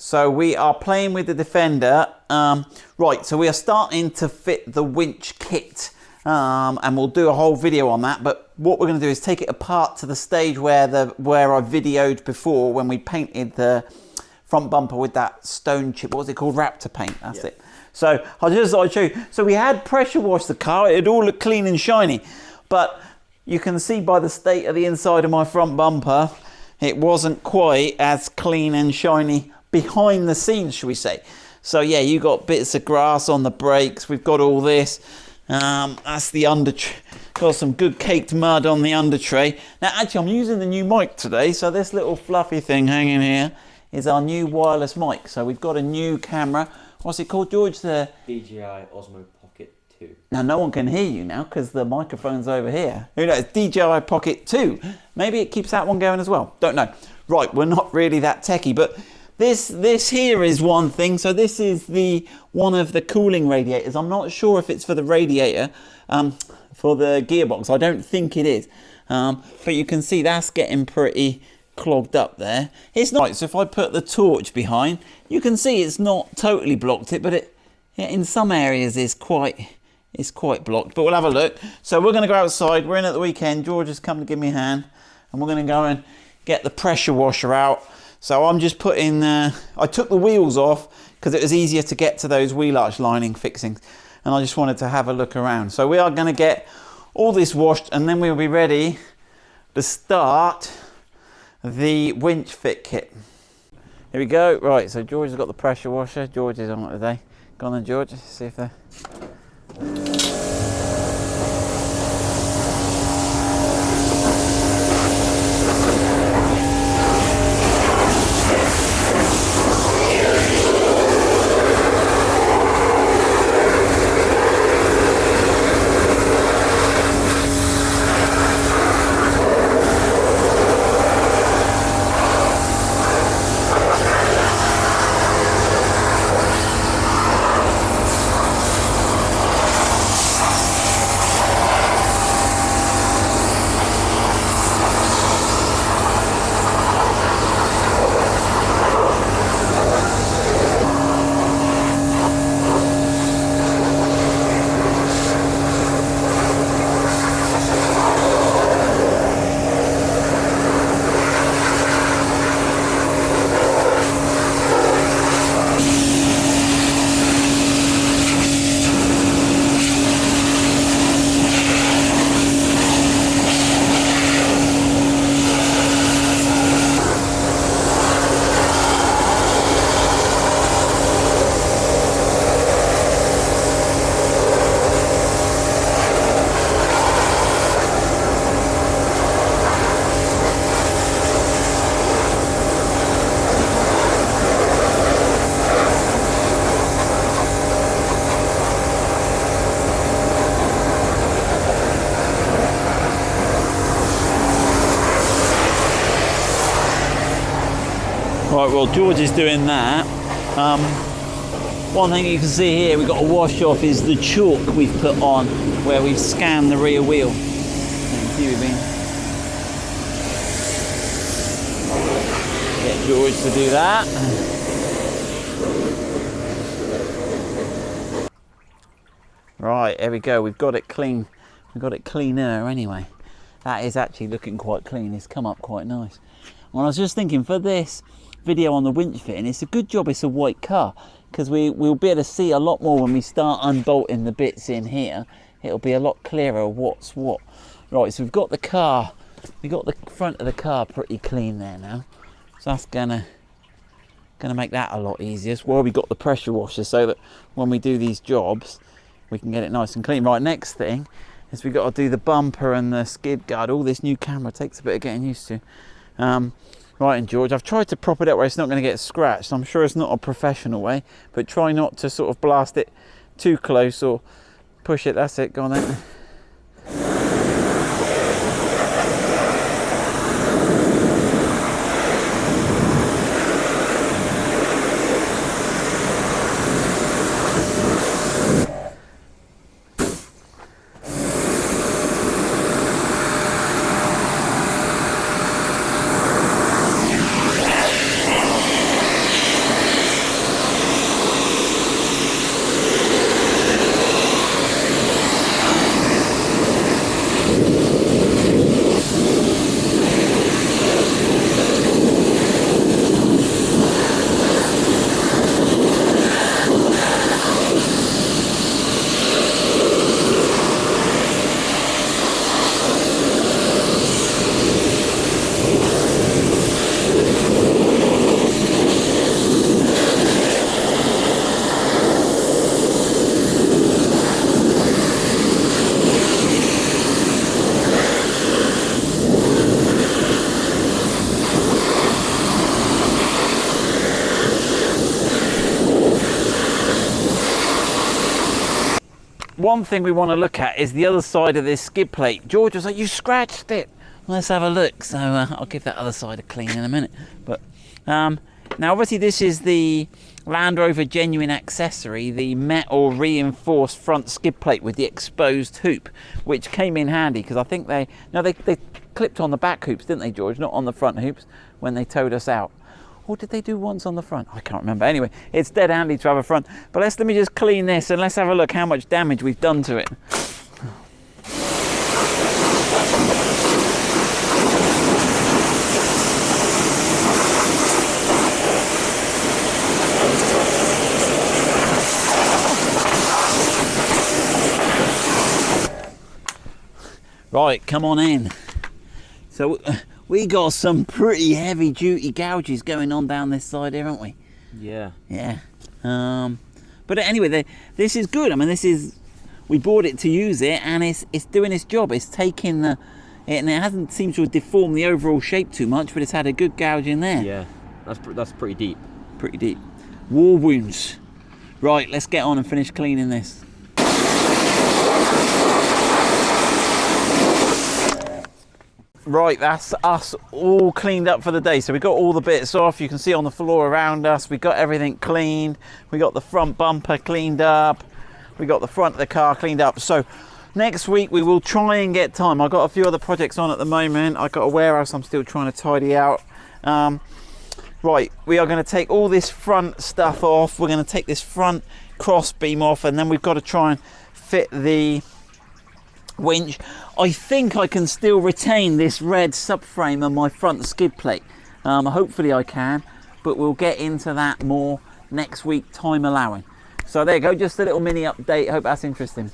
So we are playing with the Defender. Right, so we are starting to fit the winch kit. And we'll do a whole video on that. But what we're going to do is take it apart to the stage where I videoed before when we painted the front bumper with that stone chip. What was it called? Raptor paint. That's it. So I'll just show you. So we had pressure washed the car. It all looked clean and shiny. But you can see by the state of the inside of my front bumper, it wasn't quite as clean and shiny behind the scenes, shall we say. So yeah, you got bits of grass on the brakes. We've got all this. That's the under tray. Got some good caked mud on the under tray. Now actually I'm using the new mic today, so this little fluffy thing hanging here is our new wireless mic. So we've got a new camera. What's it called, George? The DJI Osmo Pocket 2. Now no one can hear you now because the microphone's over here. Who knows? DJI Pocket 2. Maybe it keeps that one going as well. Don't know. Right, we're not really that techie, but this here is one thing. So this is one of the cooling radiators. I'm not sure if it's for the radiator, for the gearbox. I don't think it is. But you can see that's getting pretty clogged up there. It's not. So if I put the torch behind, you can see it's not totally blocked it, but it in some areas is quite blocked. But we'll have a look. So we're going to go outside. We're in at the weekend. George has come to give me a hand, and we're going to go and get the pressure washer out. So I'm just putting, I took the wheels off because it was easier to get to those wheel arch lining fixings. And I just wanted to have a look around. So we are going to get all this washed and then we'll be ready to start the winch fit kit. Here we go. Right, so George has got the pressure washer. George is on it today. Go on then, George. See if they're... Right, well George is doing that. One thing you can see here we've got to wash off is the chalk we've put on where we've scanned the rear wheel. You can see we've been... Get George to do that. Right, there we go. We've got it clean. We've got it cleaner anyway. That is actually looking quite clean. It's come up quite nice. Well, I was just thinking for this video on the winch fitting, it's a good job it's a white car because we'll be able to see a lot more when we start unbolting the bits in here. It'll be a lot clearer what's what. Right, so we've got the car, we've got the front of the car pretty clean there now. So that's gonna make that a lot easier. That's why we got the pressure washer, so that when we do these jobs, we can get it nice and clean. Right, next thing is we've got to do the bumper and the skid guard. All this new camera takes a bit of getting used to. Right, and George, I've tried to prop it up where it's not going to get scratched. I'm sure it's not a professional way, but try not to sort of blast it too close or push it. That's it, go on then. one thing we want to look at is the other side of this skid plate. George was like, you scratched it. Let's have a look. So I'll give that other side a clean in a minute. But now obviously this is the Land Rover genuine accessory, the metal reinforced front skid plate with the exposed hoop, which came in handy because I think they clipped on the back hoops, didn't they, George? Not on the front hoops when they towed us out. Or did they do once on the front? I can't remember. Anyway, it's dead handy to have a front. But let me just clean this and let's have a look how much damage we've done to it. Right, come on in. So we got some pretty heavy duty gouges going on down this side here, haven't we? Yeah. Yeah. But anyway, this is good. I mean, we bought it to use it, and it's doing its job. It's taking it, and it hasn't seemed to have deformed the overall shape too much, but it's had a good gouge in there. Yeah, that's pretty deep. Pretty deep. War wounds. Right, let's get on and finish cleaning this. Right, that's us all cleaned up for the day. So we got all the bits off. You can see on the floor around us, we got everything cleaned. We got the front bumper cleaned up. We got the front of the car cleaned up. So next week we will try and get time. I've got a few other projects on at the moment. I've got a warehouse I'm still trying to tidy out. Right, we are going to take all this front stuff off. We're going to take this front cross beam off, and then we've got to try and fit the winch. I think I can still retain this red subframe on my front skid plate. Hopefully I can, but we'll get into that more next week, time allowing. So there you go, just a little mini update. Hope that's interesting.